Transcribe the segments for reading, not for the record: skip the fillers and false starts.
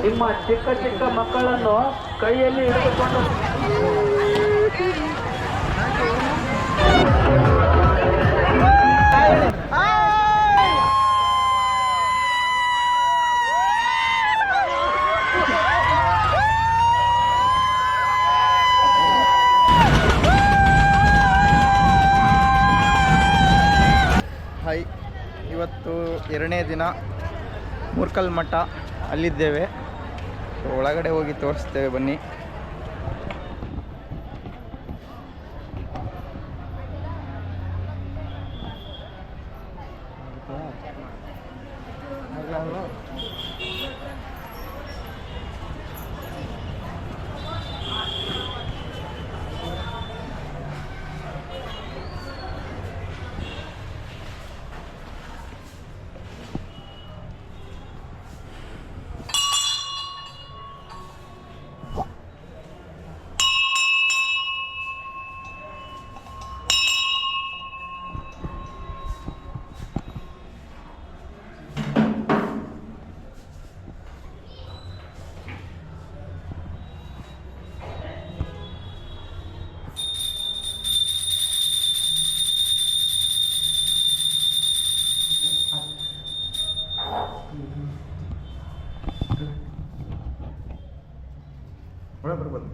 ನಿಮ್ಮ ಚಿಕ್ಕ ಚಿಕ್ಕ ಮಕ್ಕಳನ್ನು ಕೈಯಲ್ಲಿ ಹಿಡಿದುಕೊಂಡು ಹಾಯ್, ಇವತ್ತು 2ನೇ ದಿನ ಮೂರ್ಕಲ್ ಮಠ ಅಲ್ಲಿದ್ದೇವೆ. ಒಳಗಡೆ ಹೋಗಿ ತೋರಿಸ್ತೇವೆ, ಬನ್ನಿ. ಬರ್ಬೋದು.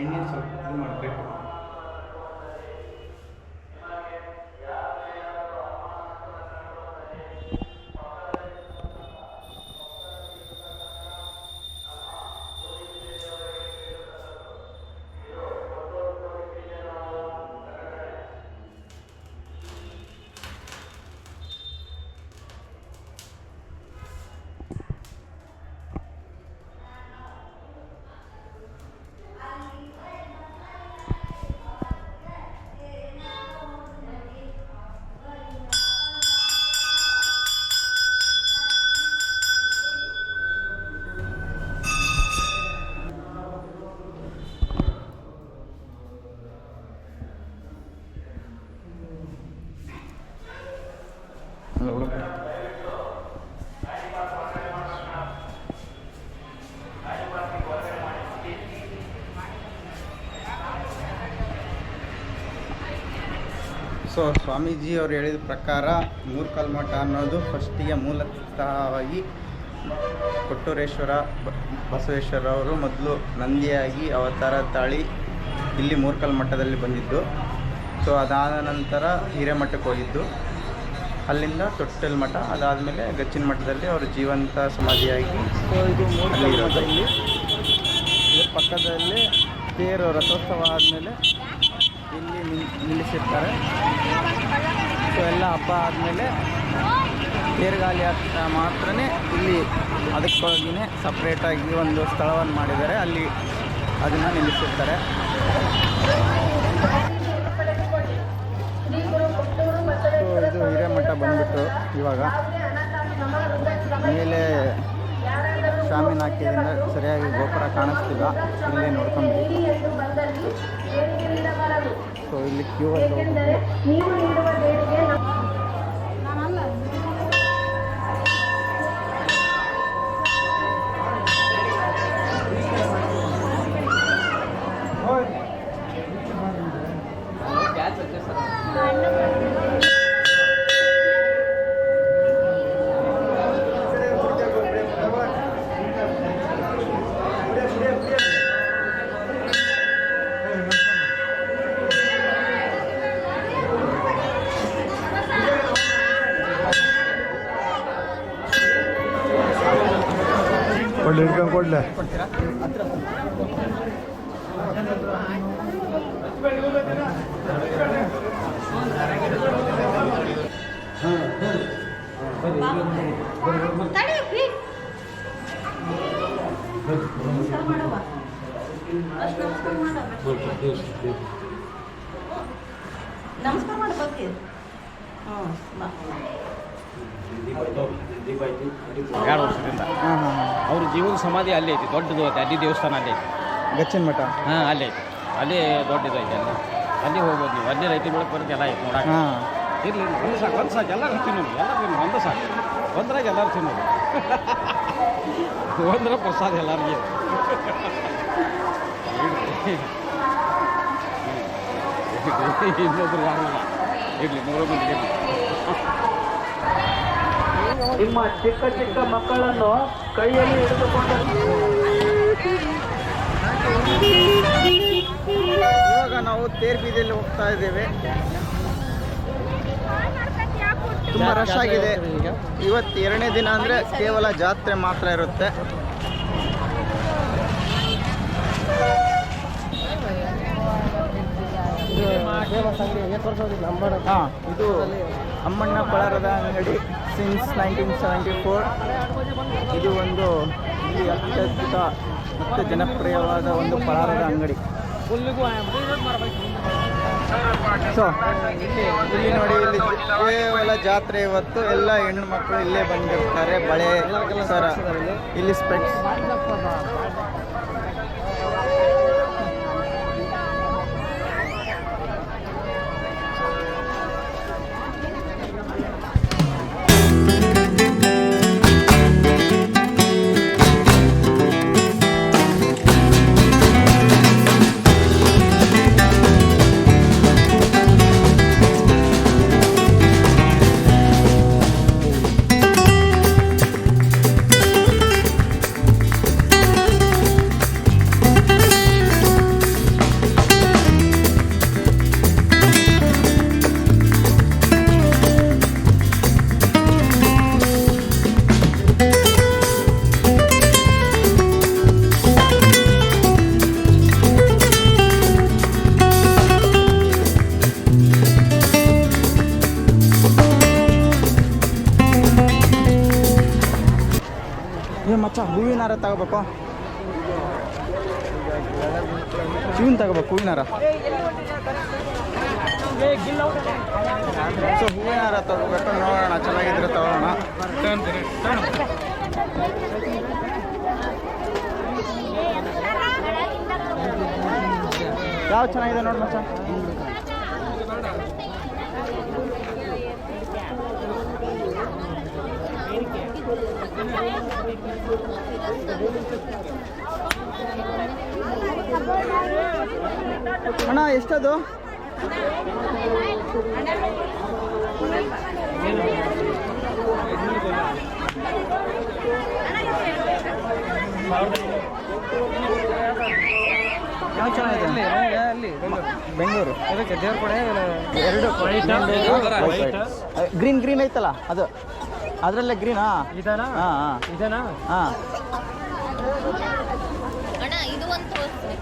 ಎಣ್ಣೆ ಸ್ವಲ್ಪ ಇದು ಮಾಡಬೇಕು. ಸೊ ಸ್ವಾಮೀಜಿ ಅವರು ಹೇಳಿದ ಪ್ರಕಾರ ಮೂರ್ಕಲ್ ಮಠ ಅನ್ನೋದು ಫಸ್ಟಿಗೆ ಮೂಲತಃವಾಗಿ ಕೊಟ್ಟೂರೇಶ್ವರ ಬಸವೇಶ್ವರವರು ಮೊದಲು ನಂದಿಯಾಗಿ ಅವತಾರ ತಾಳಿ ಇಲ್ಲಿ ಮೂರ್ಕಲ್ ಮಠದಲ್ಲಿ ಬಂದಿದ್ದು. ಸೊ ಅದಾದ ನಂತರ ಹಿರೇಮಠಕ್ಕೆ ಹೋಗಿದ್ದು, ಅಲ್ಲಿಂದ ತೊಟ್ಟಲ್ ಮಠ, ಅದಾದಮೇಲೆ ಗಚ್ಚಿನ ಮಠದಲ್ಲಿ ಅವರು ಜೀವಂತ ಸಮಾಧಿಯಾಗಿ. ಸೊ ಇದು ಮೂರ್ಕಲ್ ಮಠ. ಇಲ್ಲಿ ಇದ್ರ ಪಕ್ಕದಲ್ಲಿ ತೇರು ರಥೋತ್ಸವ ಆದಮೇಲೆ ಇಲ್ಲಿ ನಿಲ್ಲಿಸಿರ್ತಾರೆ. ಸೊ ಎಲ್ಲ ಹಬ್ಬ ಆದಮೇಲೆ ತೇರುಗಾಲಿ ಮಾತ್ರ ಇಲ್ಲಿ ಅದಕ್ಕಾಗಿಯೇ ಸಪ್ರೇಟಾಗಿ ಒಂದು ಸ್ಥಳವನ್ನು ಮಾಡಿದ್ದಾರೆ, ಅಲ್ಲಿ ಅದನ್ನು ನಿಲ್ಲಿಸಿರ್ತಾರೆ. ಸೊ ಇದು ಹಿರೇಮಠ ಬಂದ್ಬಿಟ್ಟು ಇವಾಗ ಮೇಲೆ ಶಾಮಿನ ಹಾಕಿದ್ರಿಂದ ಸರಿಯಾಗಿ ಗೋಪುರ ಕಾಣಿಸ್ತಿಲ್ಲ, ಇಲ್ಲೇ ನೋಡ್ಕೊಂಡು. ಸೊ ಇಲ್ಲಿ ಕ್ಯೂ ಅಲ್ಲಿ ಕೊಡ್ಲಿ ಹಿಡ್ಕೊಂಡು ಕೊಡ್ಲೆ. ಕೊಡ್ತೀರಾ ಹತ್ರ ನಮಸ್ಕಾರ ಮಾಡಿ ಬಗ್ಗೆ 2 ವರ್ಷದಿಂದ ಹಾಂ ಹಾಂ ಹಾಂ ಅವ್ರ ಜೀವನ ಸಮಾಧಿ ಅಲ್ಲಿ ಐತಿ, ದೊಡ್ಡದು ಐತಿ, ಅಲ್ಲಿ ದೇವಸ್ಥಾನ ಅಲ್ಲಿ ಐತಿ. ಗಚ್ಚಿನ ಮಠ. ಹಾಂ ಅಲ್ಲಿ ಐತಿ, ಅಲ್ಲಿ ದೊಡ್ಡದು ಐತಿ. ಅಲ್ಲಿ ಹೋಗ್ಬೋದು ನೀವು, ಅಲ್ಲಿ ರೈತ ಬೆಳಕು ಬರೋದು ಎಲ್ಲ ಐತಿ ನೋಡಕ್ಕೆ. ಹಾಂ ಇರಲಿ ಒಂದು ಸಾಕು, ಒಂದು ಸಾಕು, ಎಲ್ಲರೂ ತಿನ್ನೋದು, ಎಲ್ಲರೂ ತಿನ್ನೋದು, ಒಂದು ಸಾಕು, ಒಂದ್ರಾಗ ಎಲ್ಲರೂ ತಿನ್ನೋದು. ಒಂದ್ರ ಪ್ರಸಾದ ಎಲ್ಲರಿಗೆ. ಇನ್ನೊಬ್ರು ಯಾರಿಲ್ಲ, ಇರಲಿ 3 ಮಂದಿಗೆ ಇರಲಿ. ನಿಮ್ಮ ಚಿಕ್ಕ ಚಿಕ್ಕ ಮಕ್ಕಳನ್ನು ಕೈಯಲ್ಲಿ ಹಿಡಿದುಕೊಂಡು ಇವಾಗ ನಾವು ತೇರ್ ಬೀದಿಯಲ್ಲಿ ಹೋಗ್ತಾ ಇದ್ದೇವೆ. ತುಂಬ ರಶ್ ಆಗಿದೆ. ಇವತ್ತು 2ನೇ ದಿನ ಅಂದರೆ ಕೇವಲ ಜಾತ್ರೆ ಮಾತ್ರ ಇರುತ್ತೆ. ಹಾಂ, ಇದು ಅಮ್ಮಣ್ಣ ಪಳಾರದ ಅಂಗಡಿ ಸಿನ್ಸ್ 1974. ಇದು ಒಂದು ಇಲ್ಲಿ ಅತ್ಯದ್ಭುತ ಮತ್ತು ಜನಪ್ರಿಯವಾದ ಒಂದು ಪಳಾರದ ಅಂಗಡಿ. ಸೊ ಇಲ್ಲಿ ನೋಡಿ, ಇಲ್ಲಿ ಕೇವಲ ಜಾತ್ರೆ ಇವತ್ತು. ಎಲ್ಲ ಹೆಣ್ಣು ಮಕ್ಕಳು ಇಲ್ಲೇ ಬಂದಿರ್ತಾರೆ. ಬಳೆ ಸರ, ಇಲ್ಲಿ ಸ್ಪೆಕ್ಸ್. ಮಚ್ಚ ಹೂವಿನ ಹಾರ ತಗೋಬೇಕು. ಹೂವಿನ ತಗೋಬೇಕು, ಹೂವಿನ ಹಾರ. ಸೊ ಹೂವಿನ ಹಾರ ತಗೋಬೇಕು. ನೋಡೋಣ, ಚೆನ್ನಾಗಿದ್ರೆ ತಗೋಣ. ಯಾವ ಚೆನ್ನಾಗಿದೆ ನೋಡಿ ಮಚ್ಚ. ಅಣ್ಣ ಎಷ್ಟದು? ಯಾವ ಚೆನ್ನಾಗಿದೆ? ಬೆಂಗಳೂರು ಎರಡು ಗ್ರೀನ್ ಗ್ರೀನ್ ಐತಲ್ಲ ಅದು, ಅದರಲ್ಲೇ ಗ್ರೀನಾ? ಹಾಂ ಹಾಂ ಇದನಾ? ಹಾಂ. ಇದು ಒಂದು ತೋರಿಸ್ರಿ.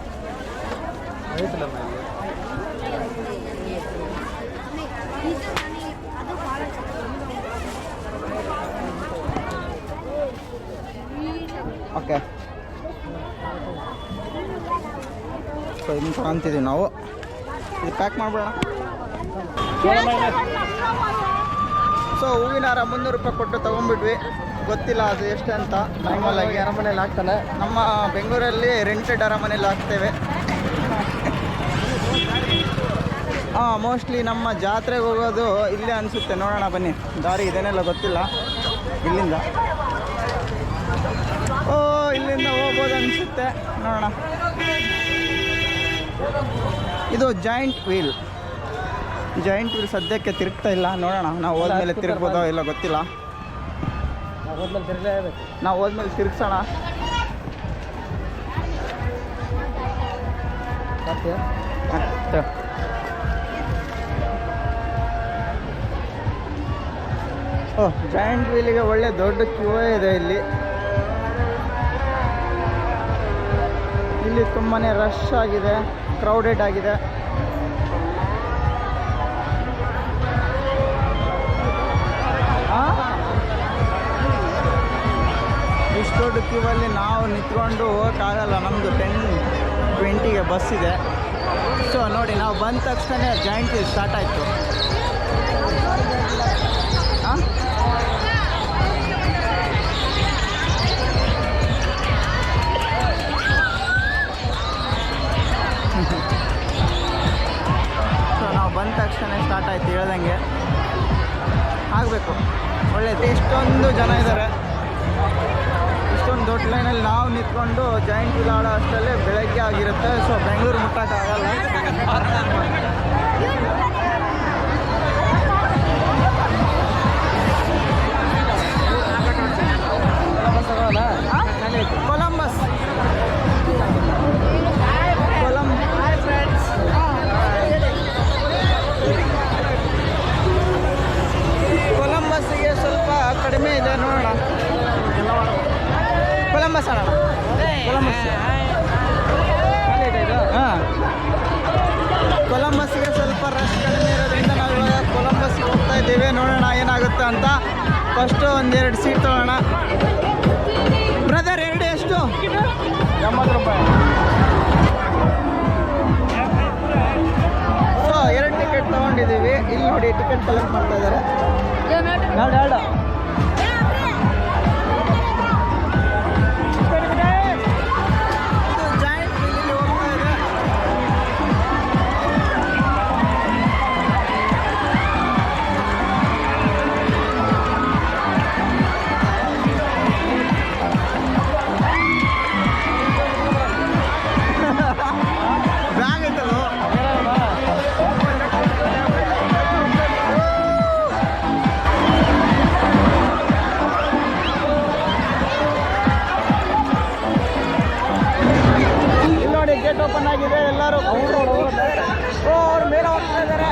ಓಕೆ, ಸೊ ಇದನ್ನು ತಗೊಂತಿದ್ದೀವಿ ನಾವು. ಇದು ಪ್ಯಾಕ್ ಮಾಡ್ಬಿಡೋಣ. ಸೊ ಹೂವಿನ ಹಾರ 300 ರೂಪಾಯಿ ಕೊಟ್ಟು ತೊಗೊಂಡ್ಬಿಟ್ವಿ. ಗೊತ್ತಿಲ್ಲ ಅದು ಎಷ್ಟು ಅಂತ. ನಾರ್ಮಲಾಗಿ ಅರಮನೆಯಲ್ಲಿ ಹಾಕ್ತಾನೆ. ನಮ್ಮ ಬೆಂಗಳೂರಲ್ಲಿ ರೆಂಟೆಡ್ ಅರಮನೆಯಲ್ಲಿ ಹಾಕ್ತೇವೆ. ಹಾಂ, ಮೋಸ್ಟ್ಲಿ ನಮ್ಮ ಜಾತ್ರೆಗೆ ಹೋಗೋದು ಇಲ್ಲೇ ಅನಿಸುತ್ತೆ. ನೋಡೋಣ ಬನ್ನಿ, ದಾರಿ ಇದೇನೆಲ್ಲ ಗೊತ್ತಿಲ್ಲ. ಇಲ್ಲಿಂದ ಇಲ್ಲಿಂದ ಹೋಗ್ಬೋದು ಅನಿಸುತ್ತೆ. ನೋಡೋಣ. ಇದು ಜಾಯಿಂಟ್ ವೀಲ್ ಸದ್ಯಕ್ಕೆ ತಿರುಗ್ತಾ ಇಲ್ಲ. ನೋಡೋಣ, ನಾವು ಹೋದ್ಮೇಲೆ ತಿರುಗ್ಬೋದೋ ಇಲ್ಲ ಗೊತ್ತಿಲ್ಲ. ನಾವು ಹೋದ್ಮೇಲೆ ತಿರುಗ್ಸೋಣ. ಜಾಯಿಂಟ್ ವೀಲಿಗೆ ಒಳ್ಳೆ ದೊಡ್ಡ ಕ್ಯೂ ಇದೆ ಇಲ್ಲಿ. ಇಲ್ಲಿ ತುಂಬಾ ರಶ್ ಆಗಿದೆ, ಕ್ರೌಡೆಡ್ ಆಗಿದೆ. ಇಷ್ಟು ದೊಡ್ಡ ಕ್ಯೂವಲ್ಲಿ ನಾವು ನಿಂತ್ಕೊಂಡು ಹೋಗೋಕ್ಕಾಗಲ್ಲ. ನಮ್ಮದು 10:20ಗೆ ಬಸ್ ಇದೆ. ಸೊ ನೋಡಿ, ನಾವು ಬಂದ ತಕ್ಷಣ ಜಾಯಿಂಟ್ ವೀಲ್ ಸ್ಟಾರ್ಟ್ ಆಯಿತು. ಸೊ ನಾವು ಬಂದ ತಕ್ಷಣ ಸ್ಟಾರ್ಟ್ ಆಯಿತು. ಹೇಳ್ದಂಗೆ ಆಗಬೇಕು, ಒಳ್ಳೆಯದು. ಇಷ್ಟೊಂದು ಜನ ಇದ್ದಾರೆ, ಇಷ್ಟೊಂದು ದೊಡ್ಡ ಲೈನಲ್ಲಿ ನಾವು ನಿಂತ್ಕೊಂಡು ಜಾಯಿಂಟ್ ವೀಲ್ ಆಡೋ ಅಷ್ಟರಲ್ಲೇ ಬೆಳಗ್ಗೆ ಆಗಿರುತ್ತೆ. ಸೊ ಬೆಂಗಳೂರು ಮುಟ್ಟೋಕ್ಕಾಗಲ್ಲ. ಕೊಲಂಬಸ್ ಕೊಲಂಬಸ್ಸಿಗೆ ಸ್ವಲ್ಪ ಕಡಿಮೆ ಇದೆ, ನೋಡೋಣ. ಕೊಲಂಬಸ್ ಅಣ್ಣ, ಕೊಲಂಬಸ್. ಹಾಂ, ಕೊಲಂಬಸ್ಸಿಗೆ ಸ್ವಲ್ಪ ರಶ್ ಕಡಿಮೆ ಇರೋದ್ರಿಂದ ನಾವು ಇವಾಗ ಕೊಲಂಬಸ್ಸಿಗೆ ಹೋಗ್ತಾ ಇದ್ದೀವಿ. ನೋಡೋಣ ಏನಾಗುತ್ತೆ ಅಂತ. ಫಸ್ಟು ಒಂದೆರಡು ಸೀಟ್ ತೊಗೊಳ್ಳೋಣ. ಬ್ರದರ್, ಎರಡು ಎಷ್ಟು? 80 ರೂಪಾಯಿ. ಸೊ 2 ಟಿಕೆಟ್ ತೊಗೊಂಡಿದ್ದೀವಿ. ಇಲ್ಲಿ ನೋಡಿ, ಟಿಕೆಟ್ ಕಲೆಕ್ಟ್ ಮಾಡ್ತಾ ಇದ್ದಾರೆ. ಎರಡು ಜಾಯಿಂಟ್ ವೀಲಲ್ಲಿ ಹೋಗ್ತಾ ಇದೆ. ಬ್ಯಾಗ್ ಐತಲ್ಲ, ಗೇಟ್ ಓಪನ್ ಆಗಿದೆ. ಎಲ್ಲರೂ ಅವ್ರ ಮೇಲೆ ಹೋಗ್ತಾ ಇದ್ದಾರೆ.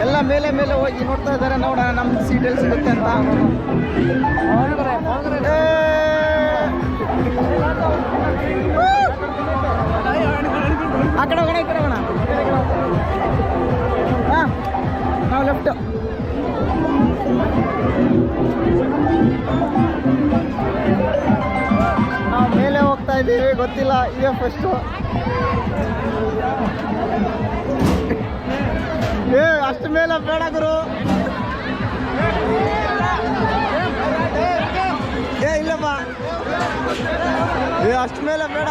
ಎಲ್ಲ ಮೇಲೆ ಮೇಲೆ ಹೋಗಿ ನೋಡ್ತಾ ಇದ್ದಾರೆ. ನೋಡೋಣ ನಮ್ಮ ಸೀಟಲ್ಲಿ ಸಿಗುತ್ತೆ ಅಂತ. ಆ ಕಡೆ ಹೋಗೋಣ, ಈ ಕಡೆ ಹೋಗೋಣ. ಹಾಂ, ನಾವು ಲೆಫ್ಟ್. ನಾವು ಮೇಲೆ ಹೋಗ್ತಾ ಇದ್ದೀವಿ, ಗೊತ್ತಿಲ್ಲ, ಇದೇ ಫಸ್ಟು. ಅಷ್ಟು ಮೇಲೆ ಬೇಡ ಗುರು. ಇಲ್ಲಪ್ಪ, ಅಷ್ಟು ಮೇಲೆ ಬೇಡ.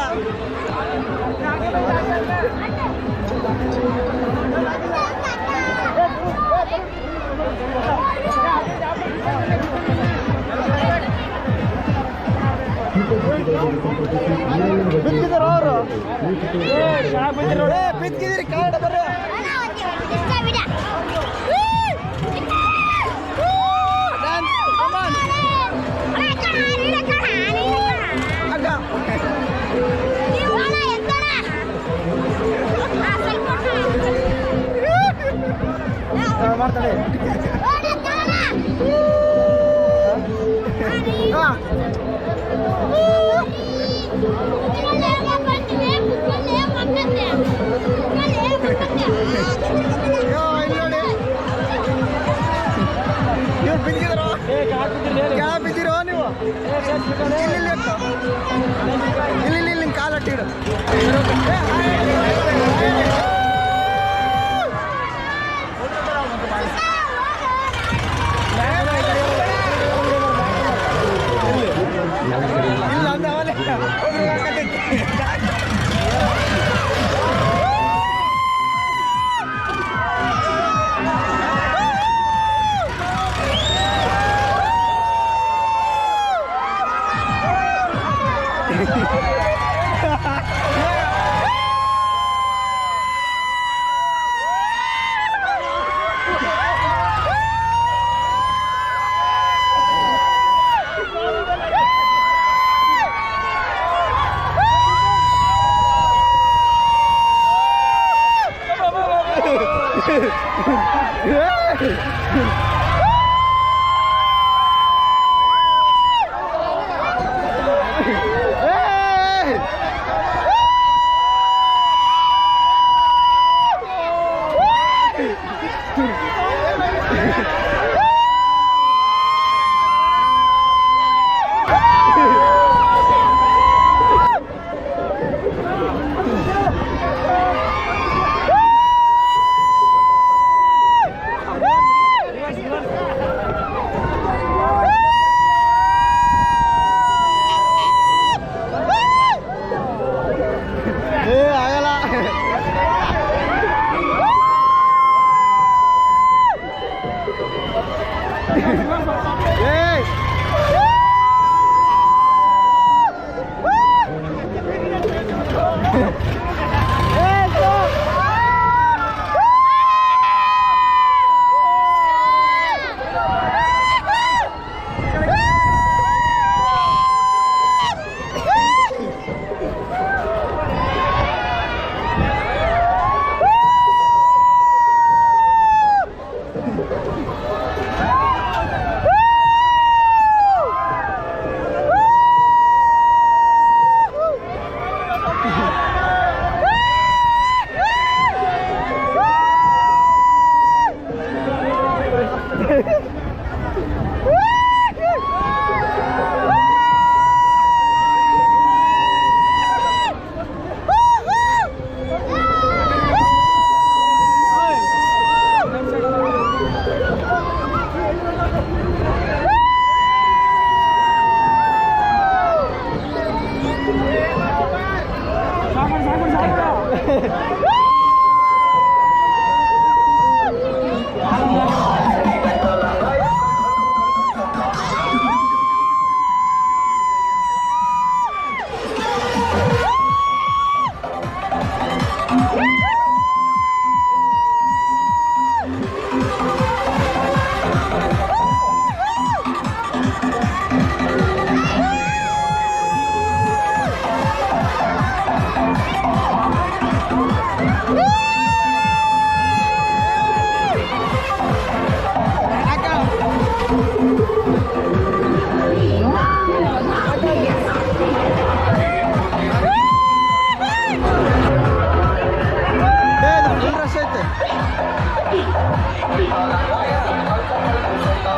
ಬಿತ್ತಿದ್ರು ಅವರು, ಬಿತ್ತಿದ್ರಿ ಕಾರಣ ಬರ್ರಿ. ಮಾಡ್ತಾನೆ. ನೀವು ಬಿದ್ದಿರೋ, ಯಾವ ಬಿದ್ದಿರೋ ನೀವು? ಇಲ್ಲಿ ಇಲ್ಲಿ ಕಾಲಟ್ಟಿಡು. ಇಲ್ಲ ಅಂದ ಅವಲೇ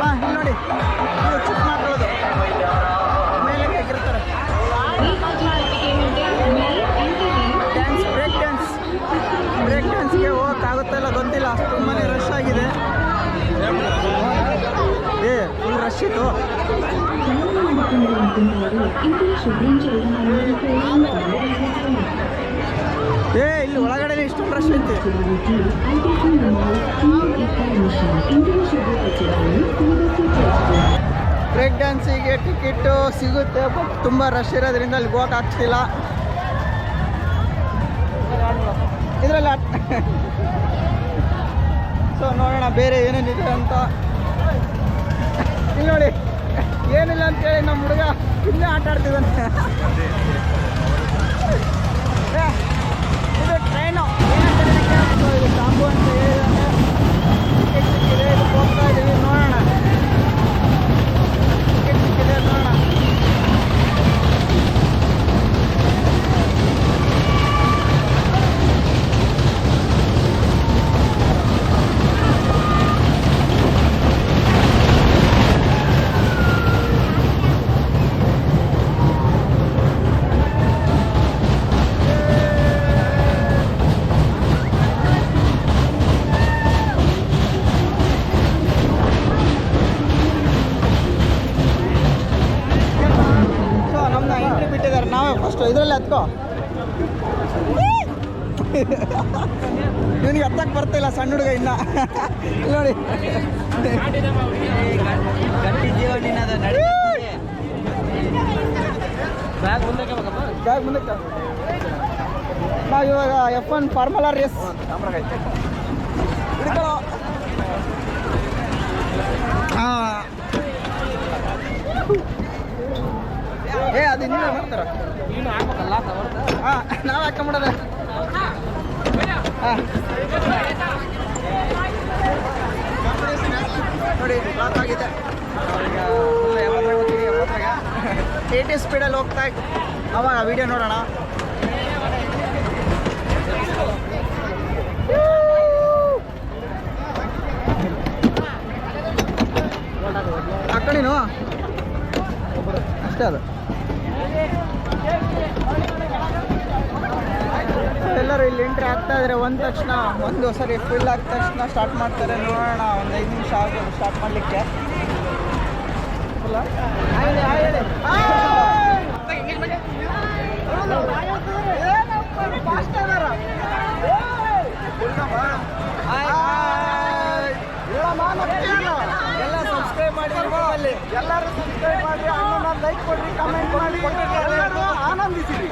ಹಾಂ ಇಲ್ಲಿ ನೋಡಿ, ಇದು ಚಿಕ್ಕ ಮಕ್ಕಳದು ಮೇಲೆ ಹೇಗಿರ್ತಾರೆ ಡ್ಯಾನ್ಸ್, ಬ್ರೇಕ್ ಡ್ಯಾನ್ಸ್ಗೆ ಹೋಗೋಕ್ಕಾಗುತ್ತಲ್ಲ ಗೊತ್ತಿಲ್ಲ, ಅಷ್ಟು ತುಂಬಾ ರಶ್ ಆಗಿದೆ. ಫುಲ್ ರಶ್ ಇತ್ತು. ಇಲ್ಲಿ ಒಳಗಡೆ ಇಷ್ಟೊಂದು ರಶ್ ಐತಿ. ಬ್ರೇಕ್ ಡ್ಯಾನ್ಸಿಗೆ ಟಿಕೆಟು ಸಿಗುತ್ತೆ, ಬಟ್ ತುಂಬ ರಶ್ ಇರೋದ್ರಿಂದ ಅಲ್ಲಿ ಹೋಗಕ್ಕೆ ಆಗ್ತಿಲ್ಲ. ಇದರಲ್ಲಿ ಸೊ ನೋಡೋಣ ಬೇರೆ ಏನೇನಿದೆ ಅಂತ. ಇಲ್ಲಿ ನೋಡಿ, ಏನಿಲ್ಲ ಅಂತೇಳಿ ನಮ್ಮ ಹುಡುಗ ಇನ್ನೇ ಆಟ ಆಡ್ತಿದ್ದಾನೆ. ಇದು ಟ್ರೈನು ಇದು ಸಾಂಬು ಅಂತ ಹೇಳಿದಾನೆ. ಟಿಕೆಟ್ ಸಿಕ್ಕಿದೆ, ಇದಕ್ಕೆ ಹೋಗ್ತಾ ಇದ್ದೀವಿ, ನೋಡೋಣ. ಟಿಕೆಟ್ ಸಿಕ್ಕಿದೆ, ನೋಡೋಣ. ಫಸ್ಟ್ ಇದರಲ್ಲಿ ಹತ್ಕೋ. ಇವನಿಗೆ ಹತ್ತಕ್ಕೆ ಬರ್ತಿಲ್ಲ, ಸಣ್ಣ ಹುಡುಗ ಇನ್ನ. ನೋಡಿ ಬ್ಯಾಗ್ ಮುಂದಕ್ಕೆ. ನಾವು ಇವಾಗ F1 ಫಾರ್ಮುಲಾ ರೇಸ್ ಹಿಡ್ಕೊಳ್ಳೋ. ಅದು ನೀವೇ ಮಾಡ್ತಾರ? ಹಾಂ, ನಾವು ಹಾಕೊಂಬಿಡೋದ. ಹಾಂ ನೋಡಿ, ಲಾಕ್ ಆಗಿದೆ. ಈಗ 80 ಸ್ಪೀಡಲ್ಲಿ ಹೋಗ್ತಾ ಇತ್ತು. ಅವಾಗ ವಿಡಿಯೋ ನೋಡೋಣ. ಹಾಕೊಳ್ಳಿನು ಅಷ್ಟೇ. ಅದು ಎಲ್ಲರೂ ಇಲ್ಲಿ ಎಂಟ್ರಿ ಆಗ್ತಾ ಇದ್ದಾರೆ. ಒಂದು ಸರಿ ಫಿಲ್ ಆದ ತಕ್ಷಣ ಸ್ಟಾರ್ಟ್ ಮಾಡ್ತಾರೆ. ನೋಡೋಣ, ಒಂದು 5 ನಿಮಿಷ ಆಗೋದು ಸ್ಟಾರ್ಟ್ ಮಾಡಲಿಕ್ಕೆ. ಎಲ್ಲ ಸಬ್ಸ್ಕ್ರೈಬ್ ಮಾಡಿ, ಎಲ್ಲರೂ ಸಬ್ಸ್ಕ್ರೈಬ್ ಮಾಡಿ, ಲೈಕ್ ಕೊಡ್ರಿ, ಕಮೆಂಟ್ ಮಾಡಿ, ಆನಂದಿಸಿರಿ.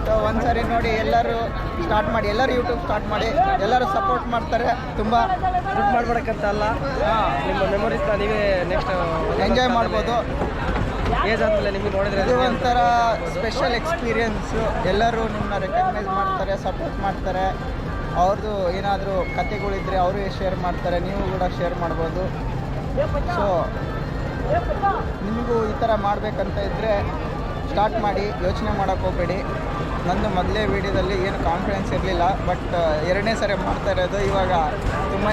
ಸೊ ಒಂದ್ಸರಿ ನೋಡಿ, ಎಲ್ಲರೂ ಸ್ಟಾರ್ಟ್ ಮಾಡಿ, ಎಲ್ಲರೂ ಯೂಟ್ಯೂಬ್ ಸ್ಟಾರ್ಟ್ ಮಾಡಿ, ಎಲ್ಲರೂ ಸಪೋರ್ಟ್ ಮಾಡ್ತಾರೆ. ತುಂಬ ದುಡ್ಡು ಮಾಡ್ಬೇಕಂತ ಅಲ್ಲ, ನಿಮ್ಮ ಮೆಮೊರೀಸ್ನ ನೀವೇ ನೆಕ್ಸ್ಟ್ ಎಂಜಾಯ್ ಮಾಡ್ಬೋದು. ಏಜ್ ಆದಮೇಲೆ ನಿಮಗೆ ನೋಡಿದ್ರೆ ಇದು ಒಂಥರ ಸ್ಪೆಷಲ್ ಎಕ್ಸ್ಪೀರಿಯನ್ಸು. ಎಲ್ಲರೂ ನಿಮ್ಮನ್ನ ರೆಕಗ್ನೈಸ್ ಮಾಡ್ತಾರೆ, ಸಪೋರ್ಟ್ ಮಾಡ್ತಾರೆ. ಅವ್ರದ್ದು ಏನಾದರೂ ಕತೆಗಳಿದ್ರೆ ಅವರು ಶೇರ್ ಮಾಡ್ತಾರೆ, ನೀವು ಕೂಡ ಶೇರ್ ಮಾಡ್ಬೋದು. ಸೊ ನಿಮಗೂ ಈ ಥರ ಮಾಡಬೇಕಂತ ಇದ್ದರೆ ಸ್ಟಾರ್ಟ್ ಮಾಡಿ, ಯೋಚನೆ ಮಾಡೋಕ್ಕೆ ಹೋಗಬೇಡಿ. ನಂದು ಮೊದಲೇ ವೀಡಿಯೋದಲ್ಲಿ ಏನು ಕಾನ್ಫಿಡೆನ್ಸ್ ಇರಲಿಲ್ಲ, ಬಟ್ 2ನೇ ಸರಿ ಮಾಡ್ತಾ ಇರೋದು. ಇವಾಗ ತುಂಬಾ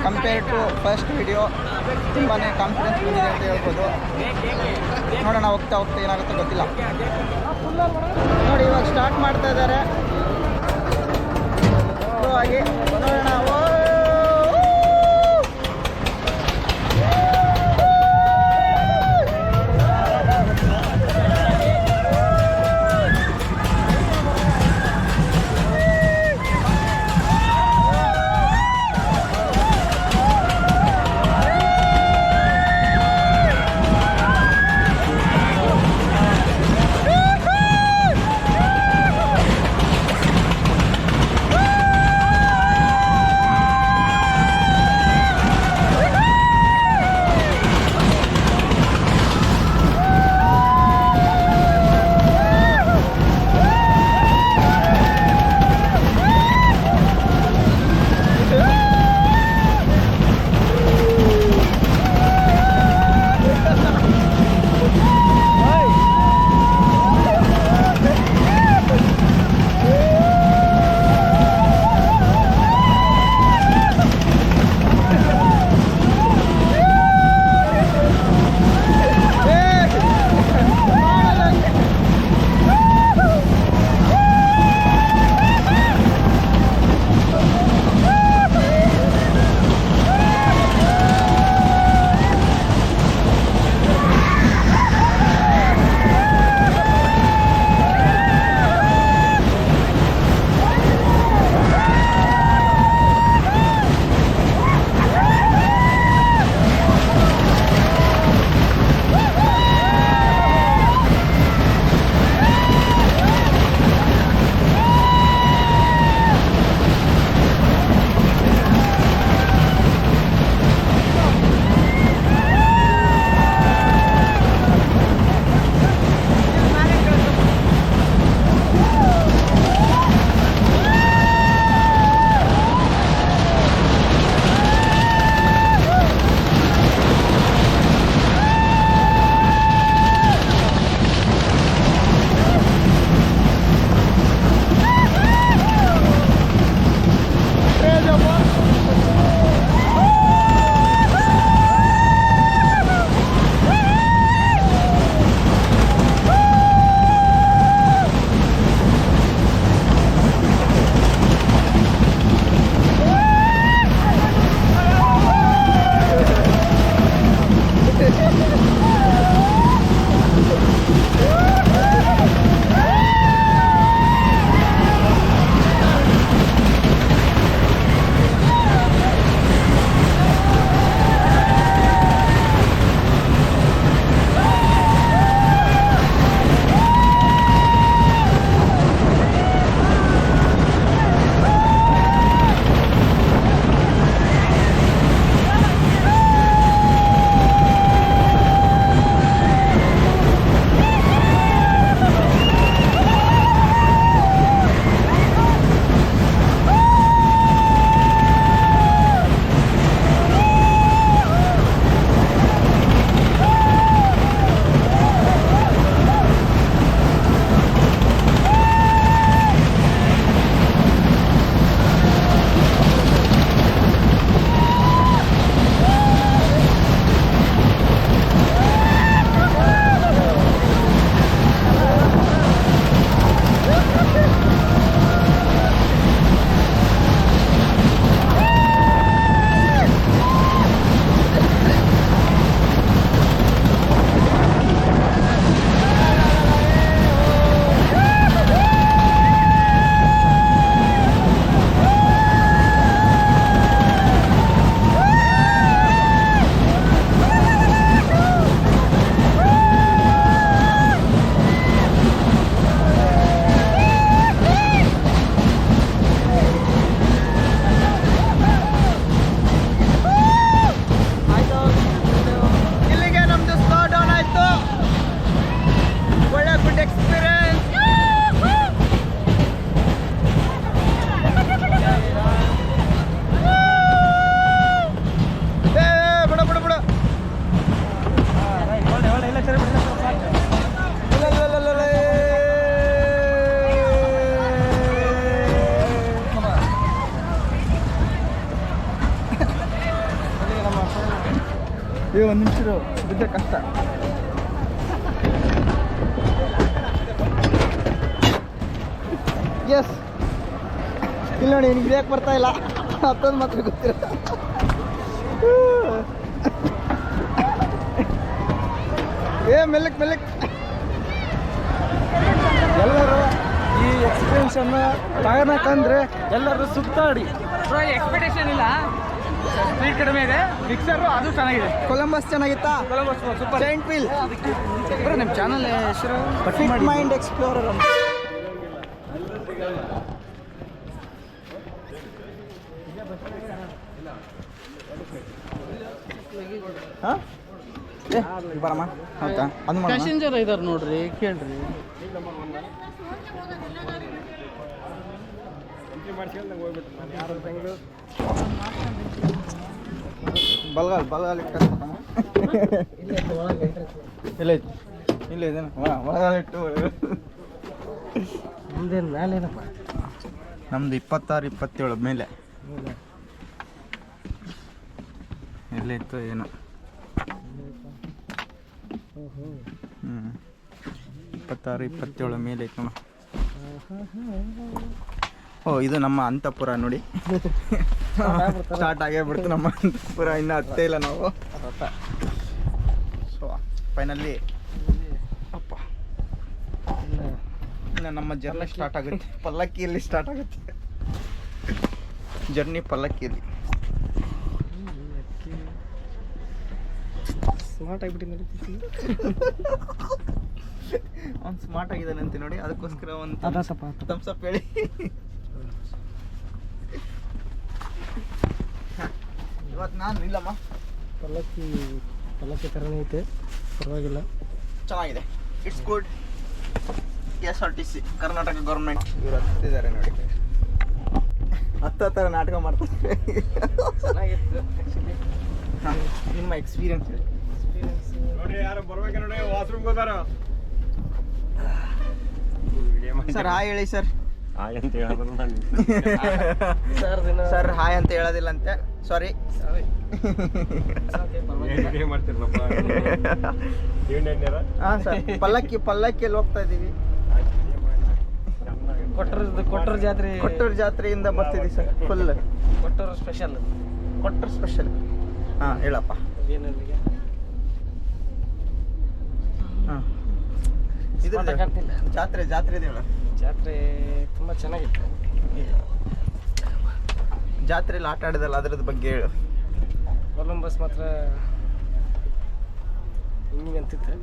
ಕಂಪೇರ್ ಟು ಫಸ್ಟ್ ವೀಡಿಯೋ ತುಂಬಾ ಕಾನ್ಫಿಡೆನ್ಸ್ ಬಂದಿದೆ ಅಂತ ಹೇಳ್ಬೋದು. ನೋಡೋಣ, ಹೋಗ್ತಾ ಏನಾಗುತ್ತೋ ಗೊತ್ತಿಲ್ಲ. ನೋಡಿ, ಇವಾಗ ಸ್ಟಾರ್ಟ್ ಮಾಡ್ತಾ ಇದ್ದಾರೆ. ಹಾಗೆ ನೋಡೋಣ. ಮನುಷ್ಯರು ಬಿದ್ದರೆ ಕಷ್ಟ. ಎಸ್ ಇಲ್ಲ ನೋಡಿ, ನಿನಗೆ ಬ್ರೇಕ್ ಬರ್ತಾ ಇಲ್ಲ, ಹತ್ತೊಂದು ಮಾತ್ರ ಗೊತ್ತಿರ. ಮೆಲ್ಲಕ್ ಎಲ್ಲರೂ ಈ ಎಕ್ಸ್ಪೀರಿಯನ್ಸನ್ನು ತಗೋಣಕ್ಕಂದ್ರೆ ಎಲ್ಲರೂ ಸುತ್ತಾಡಿ. ಎಕ್ಸ್ಪೆಕ್ಟೇಷನ್ ಇಲ್ಲ, ಸ್ಪೀಡ್ ಕಡಿಮೆ ಇದೆ, ಮಿಕ್ಸರು ಅದು ಚೆನ್ನಾಗಿದೆ. ಕೊಲಂಬಸ್ ಚೆನ್ನಾಗಿತ್ತಾ? Columbus super. ಜೈಂಟ್ ವೀಲ್ ಬರೋ ನಿಮ್ಮ ಚಾನಲ್ ಹೆಸರು ಫಿಟ್ ಮೈಂಡ್ ಎಕ್ಸ್ಪ್ಲೋರರ್ ಅಂತ. ಹಾಂ ಬರಮ್ಮ ಹೌದಾ? ಅದು ಮಾಡೋಣ. ಪ್ಯಾಸೆಂಜರ್ ಇದಾರೆ ನೋಡ್ರಿ, ಕೇಳ್ರಿ. ಬಲ್ಗಾಲ್ ಇಟ್ಕೊಮ್ಮ. ಇಲ್ಲ ಇದೇನು ಒಳಗಾಲ ಇಟ್ಟು. ನಮ್ದೇನು ಮೇಲೆ ಏನಪ್ಪ, ನಮ್ದು 26-27 ಮೇಲೆ ಎಲ್ಲೇ ಇತ್ತು ಏನು. 26-27 ಮೇಲೆ ಇತ್ತು. ಓ ಇದು ನಮ್ಮ ಅಂತಪುರ ನೋಡಿ. ಸ್ಟಾರ್ಟ್ ಆಗೇ ಬಿಡ್ತು ನಮ್ಮ ಅಂತಪುರ, ಇನ್ನೂ ಹತ್ತೇ ಇಲ್ಲ ನಾವು. ಸೊ ಫೈನಲಿ ಅಪ್ಪ ಇನ್ನು ನಮ್ಮ ಜರ್ನಿ ಸ್ಟಾರ್ಟ್ ಆಗುತ್ತೆ. ಪಲ್ಲಕ್ಕಿಯಲ್ಲಿ ಸ್ಟಾರ್ಟ್ ಆಗುತ್ತೆ ಜರ್ನಿ, ಪಲ್ಲಕ್ಕಿಯಲ್ಲಿ. ಸ್ಮಾರ್ಟ್ ಆಗಿಬಿಟ್ಟಿದೆ. ಅವ್ನು ಸ್ಮಾರ್ಟ್ ಆಗಿದ್ದಾನಂತೆ ನೋಡಿ, ಅದಕ್ಕೋಸ್ಕರ ಒಂದು ಥಮ್ಸ್ ಅಪ್ ಹೇಳಿ. ಇವತ್ತು ನಾನು ಇಲ್ಲಮ್ಮ, ಪಲ್ಲಕ್ಕಿ ಥರನೇ ಐತೆ, ಪರವಾಗಿಲ್ಲ, ಚೆನ್ನಾಗಿದೆ. It's good. KSRTC Karnataka government ಇವರು ಹತ್ತಿದ್ದಾರೆ ನೋಡಿ, ಹತ್ತರ ನಾಟಕ ಮಾಡ್ತಾರೆ. ಚೆನ್ನಾಗಿತ್ತು. ಹಾಂ, ನಿಮ್ಮ ಎಕ್ಸ್ಪೀರಿಯನ್ಸ್ ನೋಡಿ, ಯಾರು ಬರ್ಬೇಕು ನೋಡಿ, ವಾಶ್ರೂಮ್ ಹೋದಾರ ಸರ್. ಹಾಯ್ ಹೇಳಿ ಸರ್. ಹಾಯ್ ಅಂತ ಹೇಳಿದ್ರು ನಾನು. ಸರ್ ಹಾಯ್ ಅಂತ ಹೇಳೋದಿಲ್ಲಂತೆ, ಸಾರಿ. ಏನು ಮಾಡ್ತಿರಪ್ಪ? ಹಾಂ ಸರ್, ಪಲ್ಲಕ್ಕಿಯಲ್ಲಿ ಹೋಗ್ತಾ ಇದ್ದೀವಿ. ಕೊಟ್ಟೂರು ಜಾತ್ರೆ, ಕೊಟ್ಟೂರು ಜಾತ್ರೆಯಿಂದ ಬರ್ತಿದ್ದೀವಿ ಸರ್. ಫುಲ್ ಕೊಟ್ಟೂರು ಸ್ಪೆಷಲ್. ಹಾಂ ಹೇಳಪ್ಪ. ಏನಲ್ಲಿಗೆ ಹಾಂ ಇದು ಜಾತ್ರೆ ಇದೆ ಹೇಳ. ಜಾತ್ರೆ ತುಂಬ ಚೆನ್ನಾಗಿತ್ತು. ಜಾತ್ರೆಯಲ್ಲಿ ಆಟ ಆಡಿದಲ್ಲ, ಅದ್ರದ್ದು ಬಗ್ಗೆ ಹೇಳು. ಕೊಲಂಬಸ್ ಮಾತ್ರ ಹಿಂಗೆ ಅಂತಿತ್ತು,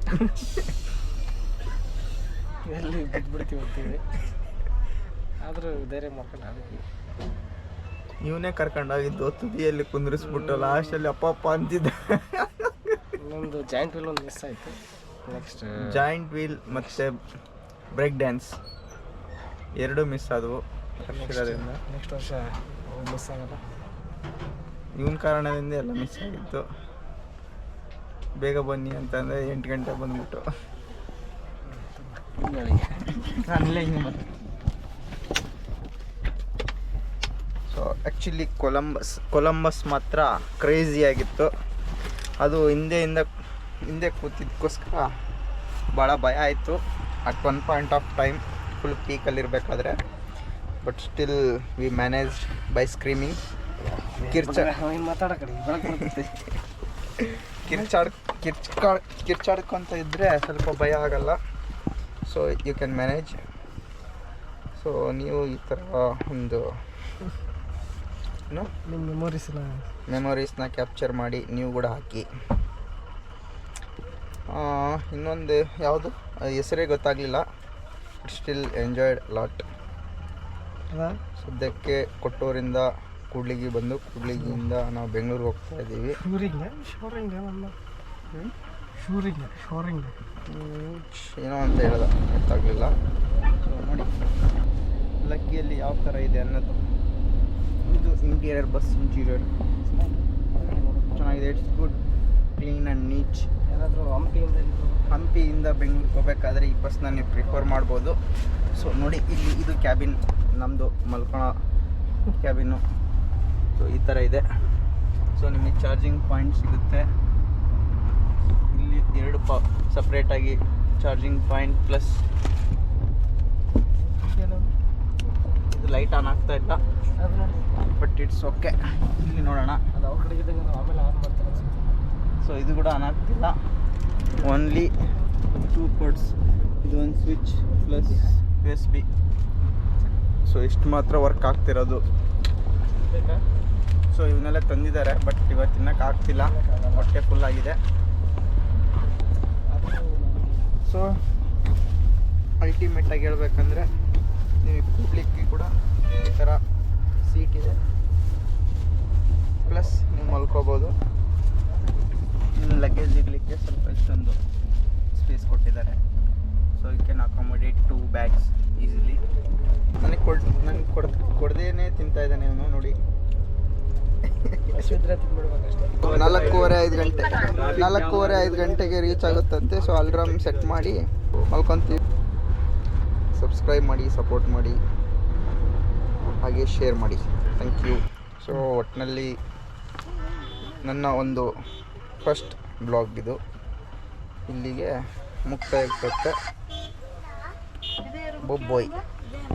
ಎಲ್ಲಿ ಬಿಟ್ಬಿಡ್ತೀವಿ ಅಂತೀವಿ, ಆದರೂ ಧೈರ್ಯ ಮಾಡ್ಕೊಂಡು ಆಡಿದ್ವಿ. ಇವನೇ ಕರ್ಕೊಂಡೋಗಿದ್ದು, ತುದಿಯಲ್ಲಿ ಕುಂದ್ರಿಸ್ಬಿಟ್ಟು ಲಾಸ್ಟಲ್ಲಿ ಅಪ್ಪ ಅಂತಿದ್ದ. ಇನ್ನೊಂದು ಜಾಯಿಂಟ್ ವೀಲ್ ಒಂದು ಮಿಸ್ ಆಯಿತು. ನೆಕ್ಸ್ಟ್ ಜಾಯಿಂಟ್ ವೀಲ್ ಮತ್ತು ಬ್ರೇಕ್ ಡ್ಯಾನ್ಸ್ ಎರಡು ಮಿಸ್ ಆದವು. ನೆಕ್ಸ್ಟ್ ವರ್ಷ ಮಿಸ್ ಆಗಲ್ಲ. ಇವನ ಕಾರಣದಿಂದ ಎಲ್ಲ ಮಿಸ್ ಆಗಿತ್ತು. ಬೇಗ ಬನ್ನಿ ಅಂತಂದರೆ 8 ಗಂಟೆ ಬಂದ್ಬಿಟ್ಟು ನಾನಿಲ್ಲ ಹಿಂಗೆ ಬಂದೆ. ಸೊ ಆ್ಯಕ್ಚುಲಿ ಕೊಲಂಬಸ್ ಮಾತ್ರ ಕ್ರೇಜಿಯಾಗಿತ್ತು. ಅದು ಹಿಂದೆ ಕೂತಿದ್ದಕ್ಕೋಸ್ಕರ ಭಾಳ ಭಯ ಆಯಿತು at one point of time, full ಪೀಕಲ್ಲಿರಬೇಕಾದ್ರೆ. But still we manage by screaming. ಕಿರ್ಚಾಡ್ಕೊತ ಇದ್ದರೆ ಸ್ವಲ್ಪ ಭಯ ಆಗಲ್ಲ. So you can manage. So ನೀವು ಈ ಥರ ಒಂದು ನಿಮ್ಮ ಮೆಮೊರೀಸ್ನ ಕ್ಯಾಪ್ಚರ್ ಮಾಡಿ ನೀವು ಕೂಡ ಹಾಕಿ. ಇನ್ನೊಂದು ಯಾವುದು ಹೆಸರೇ ಗೊತ್ತಾಗಲಿಲ್ಲ, ಬಟ್ ಸ್ಟಿಲ್ ಎಂಜಾಯ್ಡ್ ಲಾಟ್. ಸದ್ಯಕ್ಕೆ ಕೊಟ್ಟೂರಿಂದ ಕೂಡ್ಲಿಗಿ ಬಂದು, ಕೂಡ್ಲಿಗಿಯಿಂದ ನಾವು ಬೆಂಗಳೂರಿಗೆ ಹೋಗ್ತಾ ಇದ್ದೀವಿ. ಏನೋ ಅಂತ ಹೇಳ್ದ, ಗೊತ್ತಾಗಲಿಲ್ಲ. ಸೊ ನೋಡಿ ಲಕ್ಕಿಯಲ್ಲಿ ಯಾವ ಥರ ಇದೆ ಅನ್ನೋದು. ಇದು ಇಂಟೀರಿಯರ್, ಬಸ್ ಇಂಟೀರಿಯರ್ ಚೆನ್ನಾಗಿದೆ. It's good, clean and neat. ಯಾರಾದರೂ ಹಂಪಿಯಿಂದ ಬೆಂಗಳೂರಿಗೆ ಹೋಗಬೇಕಾದ್ರೆ ಈ ಬಸ್ನ ನೀವು ಪ್ರಿಫರ್ ಮಾಡ್ಬೋದು. ಸೊ ನೋಡಿ ಇಲ್ಲಿ ಇದು ಕ್ಯಾಬಿನ್, ನಮ್ಮದು ಮಲ್ಕೊಳೋ ಕ್ಯಾಬಿನ್ನು. ಸೊ ಈ ಥರ ಇದೆ. ಸೊ ನಿಮಗೆ ಚಾರ್ಜಿಂಗ್ ಪಾಯಿಂಟ್ ಸಿಗುತ್ತೆ. ಎರಡು ಸಪ್ರೇಟಾಗಿ ಚಾರ್ಜಿಂಗ್ ಪಾಯಿಂಟ್ ಪ್ಲಸ್ ಇದು ಲೈಟ್ ಆನ್ ಆಗ್ತಾ ಇಲ್ಲ, ಬಟ್ ಇಟ್ಸ್ ಓಕೆ. ಇಲ್ಲಿ ನೋಡೋಣ. ಸೊ ಇದು ಕೂಡ ಆನ್ ಆಗ್ತಿಲ್ಲ. Only 2 ports. ಇದು ಒಂದು ಸ್ವಿಚ್ ಪ್ಲಸ್ USB. ಸೊ ಇಷ್ಟು ಮಾತ್ರ ವರ್ಕ್ ಆಗ್ತಿರೋದು. ಸೊ ಇವನ್ನೆಲ್ಲ ತಂದಿದ್ದಾರೆ, ಬಟ್ ಇವತ್ತು ತಿನ್ನೋಕೆ ಆಗ್ತಿಲ್ಲ, ಹೊಟ್ಟೆ ಫುಲ್ ಆಗಿದೆ. ಸೊ ಅಲ್ಟಿಮೇಟಾಗಿ ಹೇಳ್ಬೇಕಂದ್ರೆ ನೀವು ಕೂಡ್ಲಿಕ್ಕೆ ಕೂಡ ಈ ಥರ ಸೀಟ್ ಇದೆ, ಪ್ಲಸ್ ನೀವು ಮಲ್ಕೋಬೋದು. ಲಗೇಜ್ ಇಡಲಿಕ್ಕೆ ಸ್ವಲ್ಪ ಇಷ್ಟೊಂದು ಸ್ಪೇಸ್ ಕೊಟ್ಟಿದ್ದಾರೆ. So you can accommodate 2 bags easily. ನನಗೆ ಕೊಡದೇನೆ ತಿಂತಾ ಇದ್ದಾನೆ ಇವನು ನೋಡಿ. 4:30-5 ಗಂಟೆಗೆ ರೀಚ್ ಆಗುತ್ತಂತೆ. ಸೊ ಅಲ್ರಾಮ್ ಸೆಟ್ ಮಾಡಿ ಮಲ್ಕೊತೀವಿ. ಸಬ್ಸ್ಕ್ರೈಬ್ ಮಾಡಿ, ಸಪೋರ್ಟ್ ಮಾಡಿ, ಹಾಗೆ ಶೇರ್ ಮಾಡಿ. Thank you. ಸೊ ಒಟ್ಟಿನಲ್ಲಿ ನನ್ನ ಒಂದು ಫಸ್ಟ್ ಬ್ಲಾಗ್ ಇದು ಇಲ್ಲಿಗೆ ಮುಕ್ತಾಯ ಆಗ್ತದೆ. ಬೊಬ್ಬೊಯ್.